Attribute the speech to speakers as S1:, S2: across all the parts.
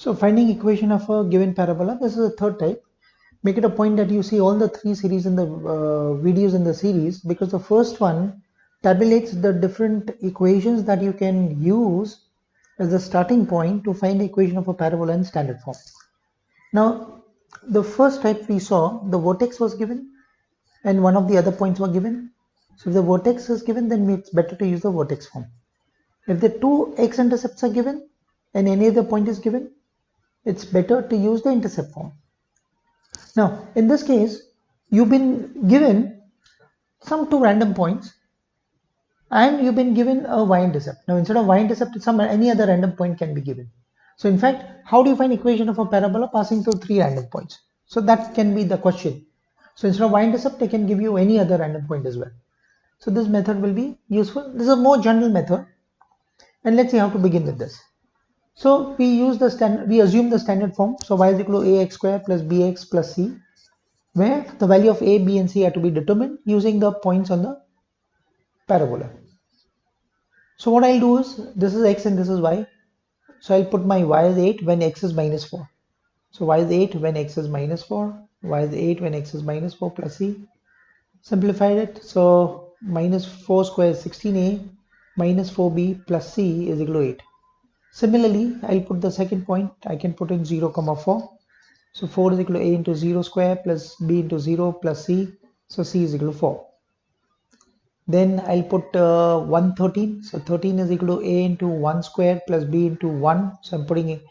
S1: So finding equation of a given parabola, this is the third type. Make it a point that you see all the three series in the videos in the series, because the first one tabulates the different equations that you can use as the starting point to find the equation of a parabola in standard form. Now, the first type we saw, the vertex was given and one of the other points were given. So if the vertex is given, then it's better to use the vertex form. If the two x-intercepts are given and any other point is given, it's better to use the intercept form. Now, in this case, you've been given some two random points and you've been given a y-intercept. Now, instead of y-intercept, any other random point can be given. So, in fact, how do you find equation of a parabola passing through three random points? So that can be the question. So instead of y-intercept, I can give you any other random point as well. So this method will be useful. This is a more general method, and let's see how to begin with this. So we assume the standard form. So y is equal to ax square plus bx plus c, where the value of a, b, and c are to be determined using the points on the parabola. So what I'll do is, this is x and this is y. So I'll put my y as 8 when x is minus 4. So y is 8 when x is minus 4, y is 8 when x is minus 4 plus c. Simplified it, so minus 4 square is 16a minus 4b plus c is equal to 8. Similarly, I'll put the second point, I can put in 0, 4. So 4 is equal to a into 0 square plus b into 0 plus c, so c is equal to 4. Then I'll put 113, so 13 is equal to a into 1 square plus b into 1. So I'm putting it,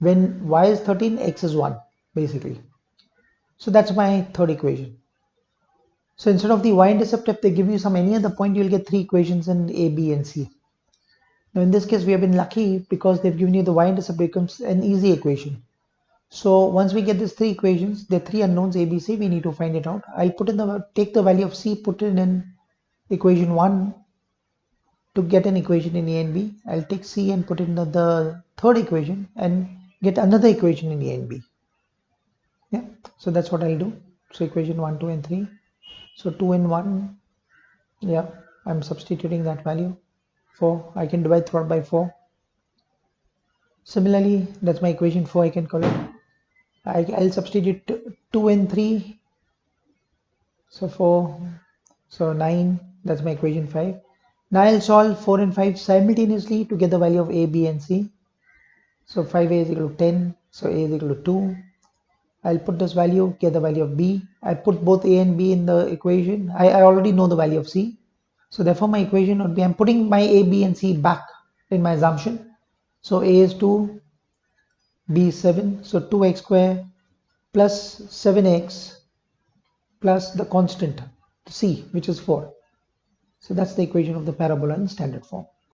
S1: when y is 13, x is 1 basically. So that's my third equation. So instead of the y-intercept, if they give you any other point, you'll get three equations in a, b, and c. Now in this case, we have been lucky because they've given you the y-intercept becomes an easy equation. So once we get these three equations, the three unknowns a, b, c, we need to find it out. I'll take the value of c, put it in equation 1 to get an equation in a and b. I'll take c and put it in the third equation and get another equation in a and b. Yeah, so that's what I'll do. So equation 1, 2, and 3. So 2 and 1, yeah, I'm substituting that value. 4, I can divide 4 by 4. Similarly, that's my equation 4, I can call it. I'll substitute 2 and 3. So 4, so 9, that's my equation 5. Now I'll solve 4 and 5 simultaneously to get the value of a, b, and c. So 5a is equal to 10, so a is equal to 2. I'll put this value, get the value of b. I put both a and b in the equation. I already know the value of c. So therefore my equation would be, I'm putting my a, b, and c back in my assumption. So a is 2, b is 7. So 2x square plus 7x plus the constant c, which is 4. So that's the equation of the parabola in standard form.